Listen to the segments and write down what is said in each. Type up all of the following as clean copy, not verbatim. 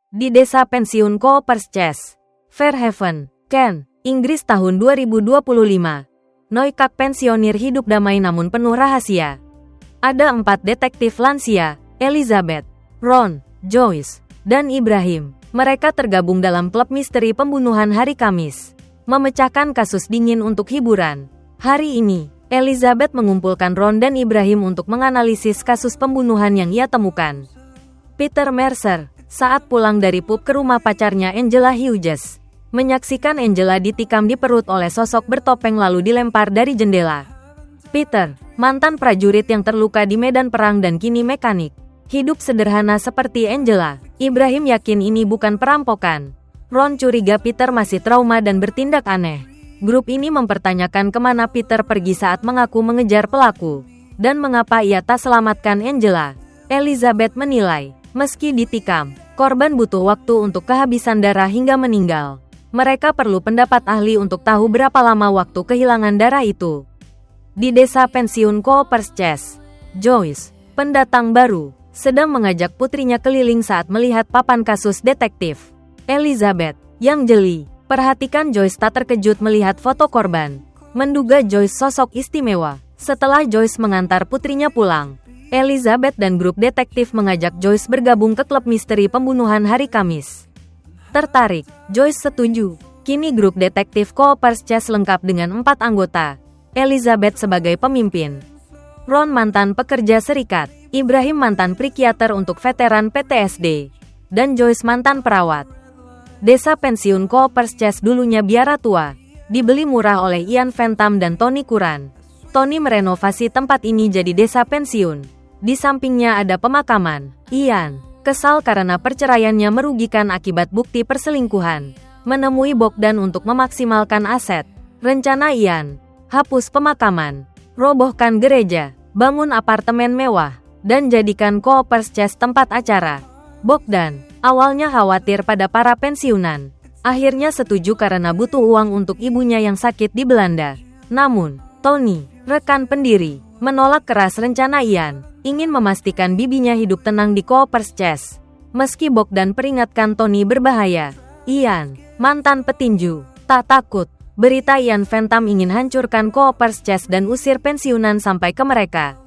Di desa pensiun Coopers Chase, Fairhaven, Kent, Inggris tahun 2025. Noikak pensionir hidup damai namun penuh rahasia. Ada 4 detektif lansia, Elizabeth, Ron, Joyce, dan Ibrahim. Mereka tergabung dalam klub misteri pembunuhan hari Kamis, memecahkan kasus dingin untuk hiburan. Hari ini, Elizabeth mengumpulkan Ron dan Ibrahim untuk menganalisis kasus pembunuhan yang ia temukan. Peter Mercer, saat pulang dari pub ke rumah pacarnya Angela Hughes, menyaksikan Angela ditikam di perut oleh sosok bertopeng lalu dilempar dari jendela. Peter, mantan prajurit yang terluka di medan perang dan kini mekanik, hidup sederhana seperti Angela. Ibrahim yakin ini bukan perampokan. Ron curiga Peter masih trauma dan bertindak aneh. Grup ini mempertanyakan kemana Peter pergi saat mengaku mengejar pelaku, dan mengapa ia tak selamatkan Angela. Elizabeth menilai, meski ditikam, korban butuh waktu untuk kehabisan darah hingga meninggal. Mereka perlu pendapat ahli untuk tahu berapa lama waktu kehilangan darah itu. Di desa pensiun Coopers Chase, Joyce, pendatang baru, sedang mengajak putrinya keliling saat melihat papan kasus detektif. Elizabeth, yang jeli, perhatikan Joyce tak terkejut melihat foto korban. Menduga Joyce sosok istimewa. Setelah Joyce mengantar putrinya pulang, Elizabeth dan grup detektif mengajak Joyce bergabung ke klub misteri pembunuhan hari Kamis. Tertarik, Joyce setuju. Kini grup detektif Coopers Chase lengkap dengan 4 anggota. Elizabeth sebagai pemimpin, Ron mantan pekerja serikat, Ibrahim mantan psikiater untuk veteran PTSD, dan Joyce mantan perawat. Desa pensiun Coopers Chase dulunya biara tua, dibeli murah oleh Ian Fentham dan Tony Curran. Tony merenovasi tempat ini jadi desa pensiun. Di sampingnya ada pemakaman. Ian, kesal karena perceraiannya merugikan akibat bukti perselingkuhan, menemui Bogdan untuk memaksimalkan aset. Rencana Ian, hapus pemakaman, robohkan gereja, bangun apartemen mewah, dan jadikan Coopers Chase tempat acara. Bogdan, awalnya khawatir pada para pensiunan, akhirnya setuju karena butuh uang untuk ibunya yang sakit di Belanda. Namun, Tony, rekan pendiri, menolak keras rencana Ian, ingin memastikan bibinya hidup tenang di Coopers Chase. Meski Bogdan peringatkan Tony berbahaya, Ian, mantan petinju, tak takut. Berita Ian Fentham ingin hancurkan Coopers Chase dan usir pensiunan sampai ke mereka.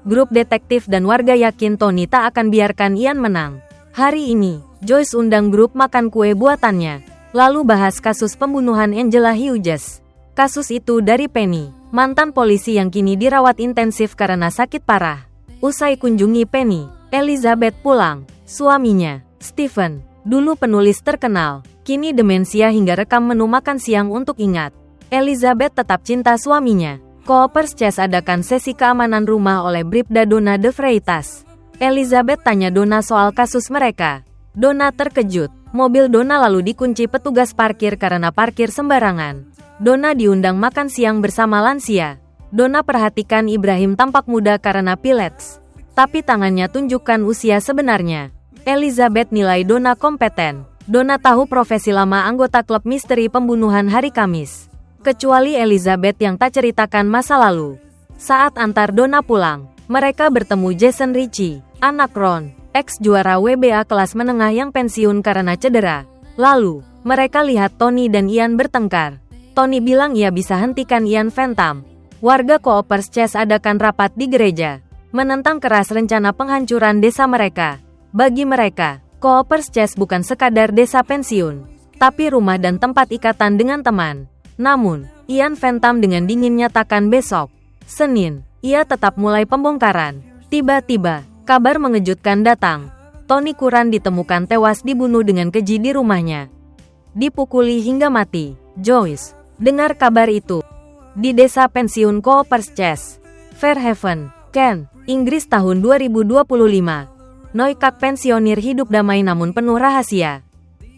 Grup detektif dan warga yakin Tony tak akan biarkan Ian menang. Hari ini, Joyce undang grup makan kue buatannya, lalu bahas kasus pembunuhan Angela Hughes. Kasus itu dari Penny, mantan polisi yang kini dirawat intensif karena sakit parah. Usai kunjungi Penny, Elizabeth pulang. Suaminya, Stephen, dulu penulis terkenal, kini demensia hingga rekam menu makan siang untuk ingat. Elizabeth tetap cinta suaminya. Coopers Chase adakan sesi keamanan rumah oleh Bribda Donna de Freitas. Elizabeth tanya Donna soal kasus mereka. Donna terkejut. Mobil Donna lalu dikunci petugas parkir karena parkir sembarangan. Donna diundang makan siang bersama lansia. Donna perhatikan Ibrahim tampak muda karena pillets, tapi tangannya tunjukkan usia sebenarnya. Elizabeth nilai Donna kompeten. Donna tahu profesi lama anggota klub misteri pembunuhan hari Kamis. Kecuali Elizabeth yang tak ceritakan masa lalu. Saat antar Donna pulang, mereka bertemu Jason Ritchie, anak Ron, ex juara WBA kelas menengah yang pensiun karena cedera. Lalu, mereka lihat Tony dan Ian bertengkar. Tony bilang ia bisa hentikan Ian Fentham. Warga Coopers Chase adakan rapat di gereja, menentang keras rencana penghancuran desa mereka. Bagi mereka, Coopers Chase bukan sekadar desa pensiun, tapi rumah dan tempat ikatan dengan teman. Namun, Ian Fentham dengan dingin nyatakan besok, Senin, ia tetap mulai pembongkaran. Tiba-tiba, kabar mengejutkan datang. Tony Curran ditemukan tewas dibunuh dengan keji di rumahnya. Dipukuli hingga mati. Joyce dengar kabar itu. Di desa pensiun Coopers Chase, Fairhaven, Kent, Inggris tahun 2025. Noikak pensionir hidup damai namun penuh rahasia.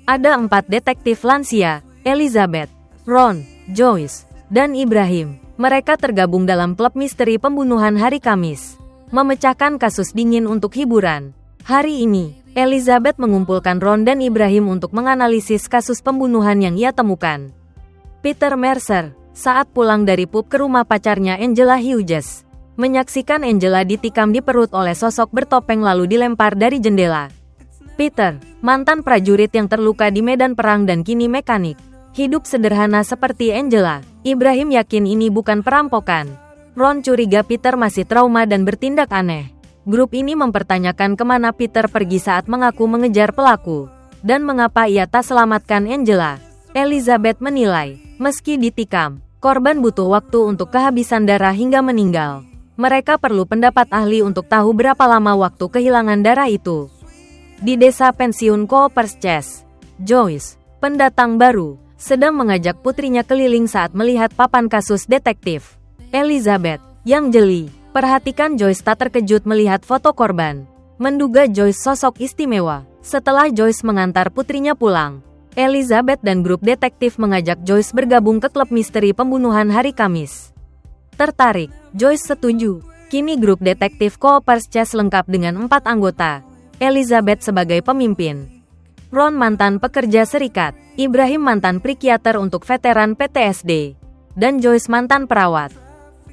Ada 4 detektif lansia, Elizabeth, Ron, Joyce, dan Ibrahim. Mereka tergabung dalam klub misteri pembunuhan hari Kamis, memecahkan kasus dingin untuk hiburan. Hari ini, Elizabeth mengumpulkan Ron dan Ibrahim untuk menganalisis kasus pembunuhan yang ia temukan. Peter Mercer, saat pulang dari pub ke rumah pacarnya Angela Hughes, menyaksikan Angela ditikam di perut oleh sosok bertopeng lalu dilempar dari jendela. Peter, mantan prajurit yang terluka di medan perang dan kini mekanik. Hidup sederhana seperti Angela. Ibrahim yakin ini bukan perampokan. Ron curiga Peter masih trauma dan bertindak aneh. Grup ini mempertanyakan kemana Peter pergi saat mengaku mengejar pelaku. Dan mengapa ia tak selamatkan Angela. Elizabeth menilai, meski ditikam, korban butuh waktu untuk kehabisan darah hingga meninggal. Mereka perlu pendapat ahli untuk tahu berapa lama waktu kehilangan darah itu. Di desa pensiun Coopers Chase, Joyce, pendatang baru, sedang mengajak putrinya keliling saat melihat papan kasus detektif. Elizabeth, yang jeli, perhatikan Joyce tak terkejut melihat foto korban. Menduga Joyce sosok istimewa. Setelah Joyce mengantar putrinya pulang, Elizabeth dan grup detektif mengajak Joyce bergabung ke klub misteri pembunuhan hari Kamis. Tertarik, Joyce setuju. Kini grup detektif Coopers Chase lengkap dengan 4 anggota. Elizabeth sebagai pemimpin. Ron mantan pekerja serikat. Ibrahim mantan psikiater untuk veteran PTSD. Dan Joyce mantan perawat.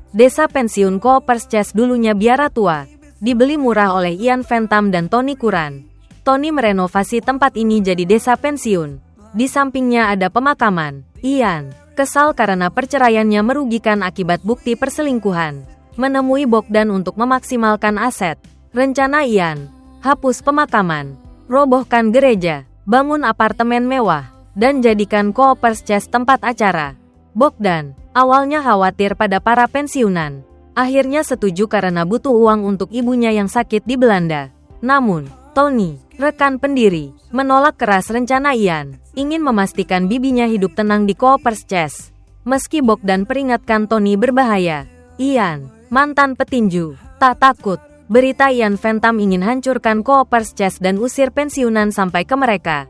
Desa pensiun Coopers Chase dulunya biara tua. Dibeli murah oleh Ian Phantom dan Tony Curran. Tony merenovasi tempat ini jadi desa pensiun. Di sampingnya ada pemakaman. Ian kesal karena perceraiannya merugikan akibat bukti perselingkuhan. Menemui Bogdan untuk memaksimalkan aset. Rencana Ian, hapus pemakaman, robohkan gereja, bangun apartemen mewah, dan jadikan Coopers Chase tempat acara. Bogdan awalnya khawatir pada para pensiunan. Akhirnya setuju karena butuh uang untuk ibunya yang sakit di Belanda. Namun, Tony, rekan pendiri, menolak keras rencana Ian. Ingin memastikan bibinya hidup tenang di Coopers Chase. Meski Bogdan peringatkan Tony berbahaya, Ian, mantan petinju, tak takut. Berita Ian Phantom ingin hancurkan Coopers Chase dan usir pensiunan sampai ke mereka.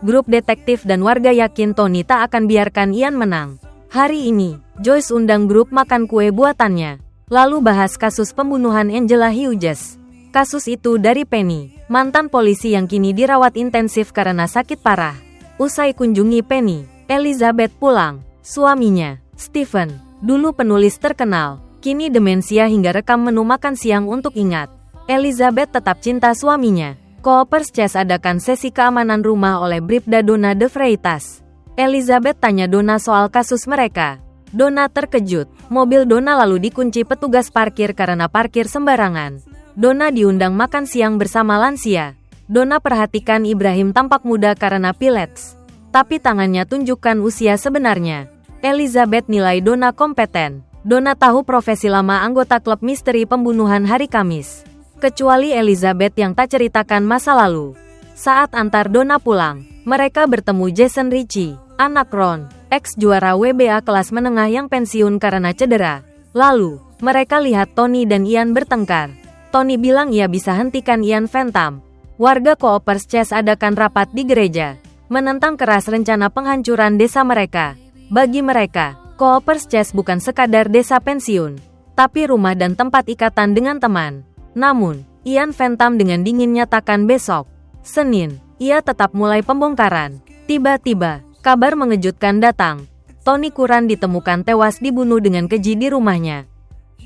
Grup detektif dan warga yakin Tony tak akan biarkan Ian menang. Hari ini, Joyce undang grup makan kue buatannya. Lalu bahas kasus pembunuhan Angela Hughes. Kasus itu dari Penny, mantan polisi yang kini dirawat intensif karena sakit parah. Usai kunjungi Penny, Elizabeth pulang. Suaminya, Stephen, dulu penulis terkenal, kini demensia hingga rekam menu makan siang untuk ingat. Elizabeth tetap cinta suaminya. Coopers Chase adakan sesi keamanan rumah oleh Bribda Donna de Freitas. Elizabeth tanya Donna soal kasus mereka. Donna terkejut. Mobil Donna lalu dikunci petugas parkir karena parkir sembarangan. Donna diundang makan siang bersama lansia. Donna perhatikan Ibrahim tampak muda karena pillets. Tapi tangannya tunjukkan usia sebenarnya. Elizabeth nilai Donna kompeten. Donna tahu profesi lama anggota klub misteri pembunuhan hari Kamis. Kecuali Elizabeth yang tak ceritakan masa lalu. Saat antar Donna pulang, mereka bertemu Jason Ritchie, anak Ron, ex-juara WBA kelas menengah yang pensiun karena cedera. Lalu, mereka lihat Tony dan Ian bertengkar. Tony bilang ia bisa hentikan Ian Phantom. Warga Coopers Chase adakan rapat di gereja, menentang keras rencana penghancuran desa mereka. Bagi mereka, Coopers Chase bukan sekadar desa pensiun, tapi rumah dan tempat ikatan dengan teman. Namun, Ian Phantom dengan dingin nyatakan besok, Senin, ia tetap mulai pembongkaran. Tiba-tiba, kabar mengejutkan datang. Tony Curran ditemukan tewas dibunuh dengan keji di rumahnya.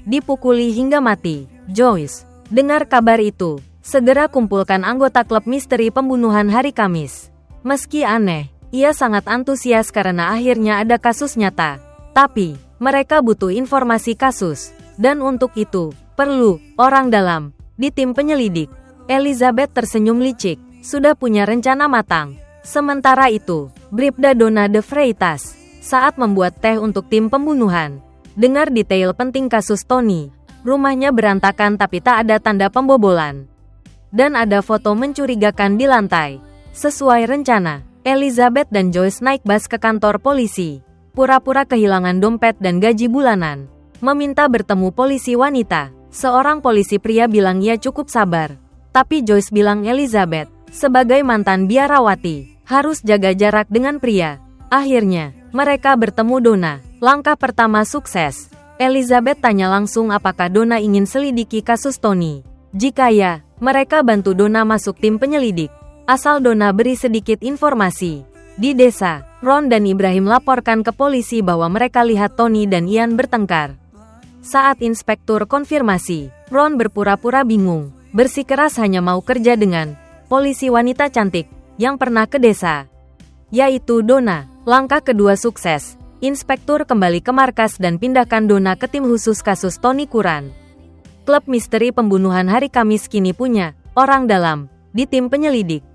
Dipukuli hingga mati. Joyce, dengar kabar itu, segera kumpulkan anggota klub misteri pembunuhan hari Kamis. Meski aneh, ia sangat antusias karena akhirnya ada kasus nyata. Tapi, mereka butuh informasi kasus. Dan untuk itu, perlu orang dalam di tim penyelidik. Elizabeth tersenyum licik, sudah punya rencana matang. Sementara itu, Bribda Donna de Freitas saat membuat teh untuk tim pembunuhan. Dengar detail penting kasus Tony. Rumahnya berantakan tapi tak ada tanda pembobolan. Dan ada foto mencurigakan di lantai. Sesuai rencana, Elizabeth dan Joyce naik bus ke kantor polisi. Pura-pura kehilangan dompet dan gaji bulanan. Meminta bertemu polisi wanita. Seorang polisi pria bilang ia cukup sabar. Tapi Joyce bilang Elizabeth, sebagai mantan biarawati, harus jaga jarak dengan pria. Akhirnya, mereka bertemu Donna. Langkah pertama sukses. Elizabeth tanya langsung apakah Donna ingin selidiki kasus Tony. Jika ya, mereka bantu Donna masuk tim penyelidik. Asal Donna beri sedikit informasi. Di desa, Ron dan Ibrahim laporkan ke polisi bahwa mereka lihat Tony dan Ian bertengkar. Saat inspektur konfirmasi, Ron berpura-pura bingung, bersikeras hanya mau kerja dengan polisi wanita cantik, yang pernah ke desa. Yaitu Donna. Langkah kedua sukses. Inspektur kembali ke markas dan pindahkan Donna ke tim khusus kasus Tony Curran. Klub misteri pembunuhan hari Kamis kini punya orang dalam di tim penyelidik.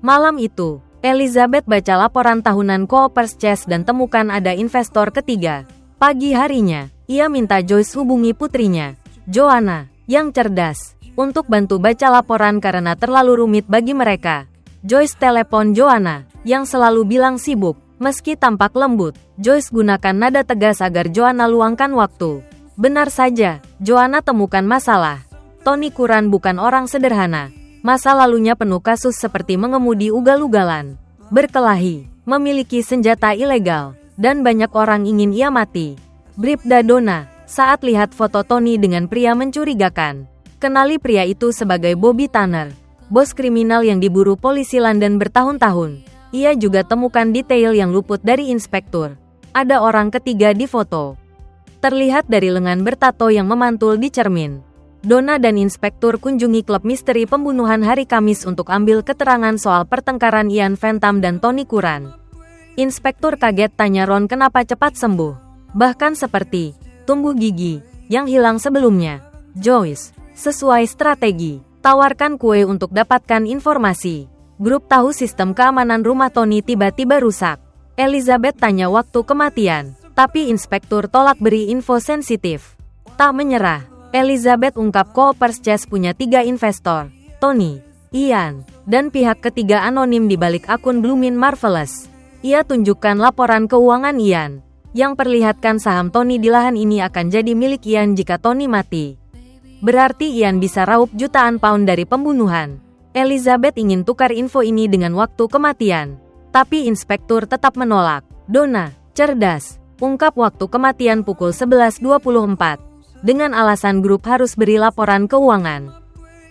Malam itu, Elizabeth baca laporan tahunan Coopers Chase dan temukan ada investor ketiga. Pagi harinya, ia minta Joyce hubungi putrinya, Joanna, yang cerdas, untuk bantu baca laporan karena terlalu rumit bagi mereka. Joyce telepon Joanna, yang selalu bilang sibuk. Meski tampak lembut, Joyce gunakan nada tegas agar Joanna luangkan waktu. Benar saja, Joanna temukan masalah. Tony Curran bukan orang sederhana. Masa lalunya penuh kasus seperti mengemudi ugal-ugalan, berkelahi, memiliki senjata ilegal, dan banyak orang ingin ia mati. Bribda Donna, saat lihat foto Tony dengan pria mencurigakan. Kenali pria itu sebagai Bobby Tanner, bos kriminal yang diburu polisi London bertahun-tahun. Ia juga temukan detail yang luput dari inspektur. Ada orang ketiga di foto. Terlihat dari lengan bertato yang memantul di cermin. Donna dan inspektur kunjungi klub misteri pembunuhan hari Kamis untuk ambil keterangan soal pertengkaran Ian Phantom dan Tony Curran. Inspektur kaget tanya Ron kenapa cepat sembuh. Bahkan seperti tumbuh gigi yang hilang sebelumnya. Joyce, sesuai strategi, tawarkan kue untuk dapatkan informasi. Grup tahu sistem keamanan rumah Tony tiba-tiba rusak. Elizabeth tanya waktu kematian, tapi inspektur tolak beri info sensitif. Tak menyerah, Elizabeth ungkap Coopers Chase punya 3 investor, Tony, Ian, dan pihak ketiga anonim di balik akun Bloomin' Marvelous. Ia tunjukkan laporan keuangan Ian, yang perlihatkan saham Tony di lahan ini akan jadi milik Ian jika Tony mati. Berarti Ian bisa raup jutaan pound dari pembunuhan. Elizabeth ingin tukar info ini dengan waktu kematian, tapi inspektur tetap menolak. Donna, cerdas, ungkap waktu kematian pukul 11.24. Dengan alasan grup harus beri laporan keuangan.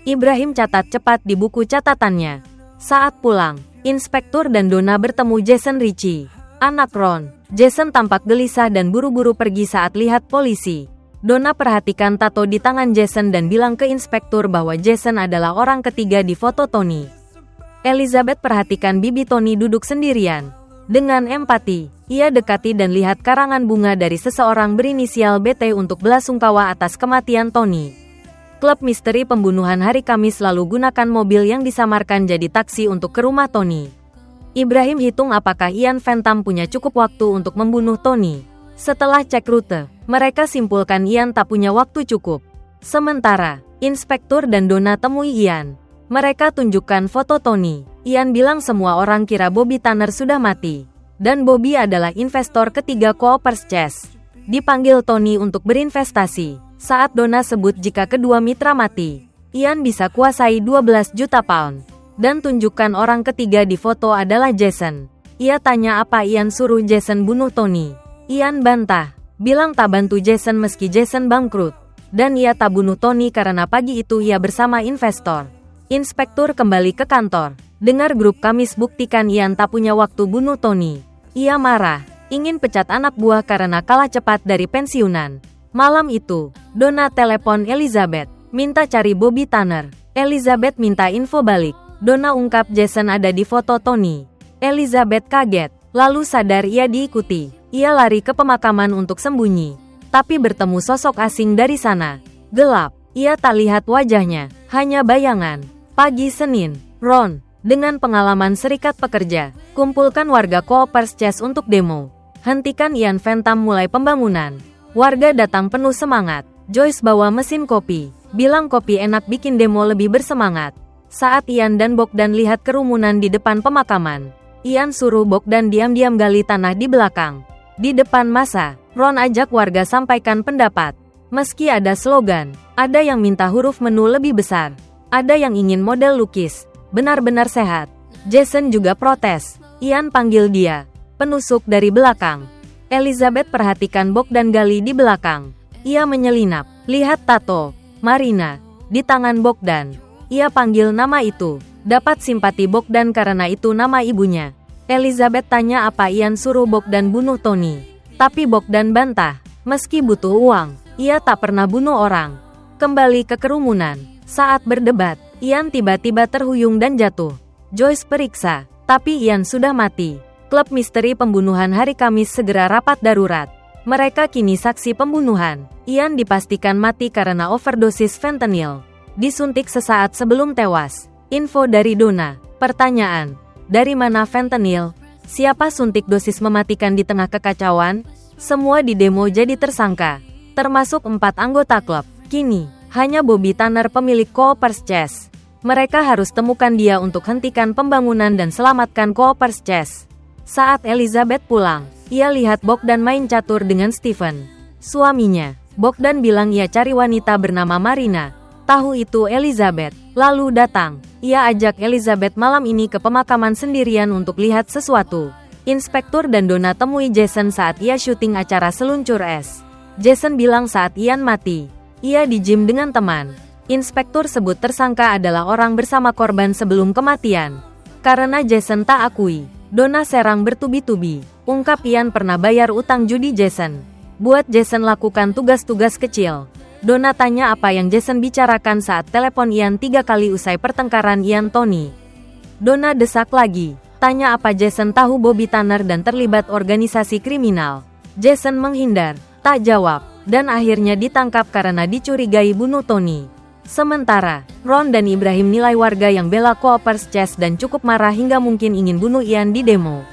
Ibrahim catat cepat di buku catatannya. Saat pulang, inspektur dan Donna bertemu Jason Ritchie, anak Ron. Jason tampak gelisah dan buru-buru pergi saat lihat polisi. Donna perhatikan tato di tangan Jason dan bilang ke inspektur bahwa Jason adalah orang ketiga di foto Tony. Elizabeth perhatikan bibi Tony duduk sendirian. Dengan empati, ia dekati dan lihat karangan bunga dari seseorang berinisial BT untuk belasungkawa atas kematian Tony. Klub misteri pembunuhan hari Kamis lalu gunakan mobil yang disamarkan jadi taksi untuk ke rumah Tony. Ibrahim hitung apakah Ian Phantom punya cukup waktu untuk membunuh Tony. Setelah cek rute, mereka simpulkan Ian tak punya waktu cukup. Sementara, inspektur dan Donna temui Ian. Mereka tunjukkan foto Tony. Ian bilang semua orang kira Bobby Tanner sudah mati. Dan Bobby adalah investor ketiga Coopers Chase. Dipanggil Tony untuk berinvestasi. Saat Donna sebut jika kedua mitra mati, Ian bisa kuasai 12 juta pound. Dan tunjukkan orang ketiga di foto adalah Jason. Ia tanya apa Ian suruh Jason bunuh Tony. Ian bantah, bilang tak bantu Jason meski Jason bangkrut. Dan ia tak bunuh Tony karena pagi itu ia bersama investor. Inspektur kembali ke kantor. Dengar grup Kamis buktikan Ian tak punya waktu bunuh Tony. Ia marah, ingin pecat anak buah karena kalah cepat dari pensiunan. Malam itu, Donna telepon Elizabeth, minta cari Bobby Tanner. Elizabeth minta info balik. Donna ungkap Jason ada di foto Tony. Elizabeth kaget, lalu sadar ia diikuti. Ia lari ke pemakaman untuk sembunyi, tapi bertemu sosok asing dari sana. Gelap, ia tak lihat wajahnya, hanya bayangan. Pagi Senin, Ron, dengan pengalaman serikat pekerja, kumpulkan warga Coopers Chase untuk demo. Hentikan Ian Phantom mulai pembangunan. Warga datang penuh semangat. Joyce bawa mesin kopi, bilang kopi enak bikin demo lebih bersemangat. Saat Ian dan Bogdan lihat kerumunan di depan pemakaman, Ian suruh Bogdan diam-diam gali tanah di belakang. Di depan masa, Ron ajak warga sampaikan pendapat. Meski ada slogan, ada yang minta huruf menu lebih besar. Ada yang ingin model lukis, benar-benar sehat. Jason juga protes. Ian panggil dia, penusuk dari belakang. Elizabeth perhatikan Bogdan gali di belakang. Ia menyelinap, lihat tato, Marina, di tangan Bogdan. Ia panggil nama itu, dapat simpati Bogdan karena itu nama ibunya. Elizabeth tanya apa Ian suruh Bogdan bunuh Tony. Tapi Bogdan bantah, meski butuh uang, ia tak pernah bunuh orang. Kembali ke kerumunan. Saat berdebat, Ian tiba-tiba terhuyung dan jatuh. Joyce periksa, tapi Ian sudah mati. Klub misteri pembunuhan hari Kamis segera rapat darurat. Mereka kini saksi pembunuhan. Ian dipastikan mati karena overdosis fentanyl. Disuntik sesaat sebelum tewas. Info dari Donna. Pertanyaan. Dari mana fentanyl? Siapa suntik dosis mematikan di tengah kekacauan? Semua di demo jadi tersangka. Termasuk 4 anggota klub. Kini, hanya Bobby Tanner pemilik Coopers Chess. Mereka harus temukan dia untuk hentikan pembangunan dan selamatkan Coopers Chess. Saat Elizabeth pulang, ia lihat Bogdan main catur dengan Stephen, suaminya. Bogdan bilang ia cari wanita bernama Marina. Tahu itu Elizabeth, lalu datang. Ia ajak Elizabeth malam ini ke pemakaman sendirian untuk lihat sesuatu. Inspektur dan Donna temui Jason saat ia syuting acara seluncur es. Jason bilang saat Ian mati, ia di gym dengan teman. Inspektur sebut tersangka adalah orang bersama korban sebelum kematian. Karena Jason tak akui, Donna serang bertubi-tubi. Ungkap Ian pernah bayar utang judi Jason. Buat Jason lakukan tugas-tugas kecil. Donna tanya apa yang Jason bicarakan saat telepon Ian 3 kali usai pertengkaran Ian Tony. Donna desak lagi. Tanya apa Jason tahu Bobby Tanner dan terlibat organisasi kriminal. Jason menghindar, tak jawab, dan akhirnya ditangkap karena dicurigai bunuh Tony. Sementara, Ron dan Ibrahim nilai warga yang bela Coopers Chess dan cukup marah hingga mungkin ingin bunuh Ian di demo.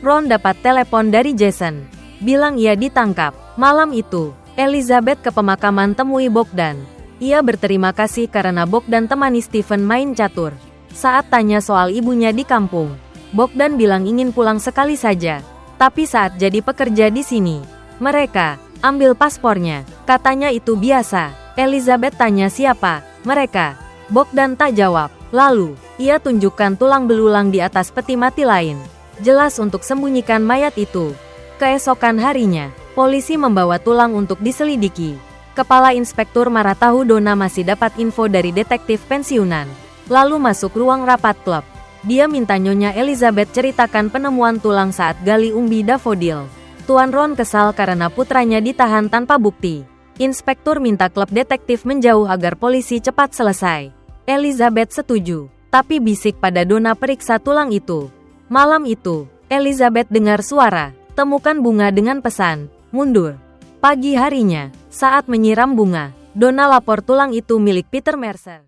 Ron dapat telepon dari Jason, bilang ia ditangkap. Malam itu, Elizabeth ke pemakaman temui Bogdan. Ia berterima kasih karena Bogdan temani Stephen main catur. Saat tanya soal ibunya di kampung, Bogdan bilang ingin pulang sekali saja. Tapi saat jadi pekerja di sini, mereka ambil paspornya. Katanya itu biasa. Elizabeth tanya siapa mereka. Bogdan tak jawab. Lalu, ia tunjukkan tulang belulang di atas peti mati lain. Jelas untuk sembunyikan mayat itu. Keesokan harinya, polisi membawa tulang untuk diselidiki. Kepala inspektur marah tahu Donna masih dapat info dari detektif pensiunan. Lalu masuk ruang rapat klub. Dia minta Nyonya Elizabeth ceritakan penemuan tulang saat gali umbi dafodil. Tuan Ron kesal karena putranya ditahan tanpa bukti. Inspektur minta klub detektif menjauh agar polisi cepat selesai. Elizabeth setuju, tapi bisik pada Donna periksa tulang itu. Malam itu, Elizabeth dengar suara. Temukan bunga dengan pesan, mundur. Pagi harinya, saat menyiram bunga, Donna lapor tulang itu milik Peter Mercer.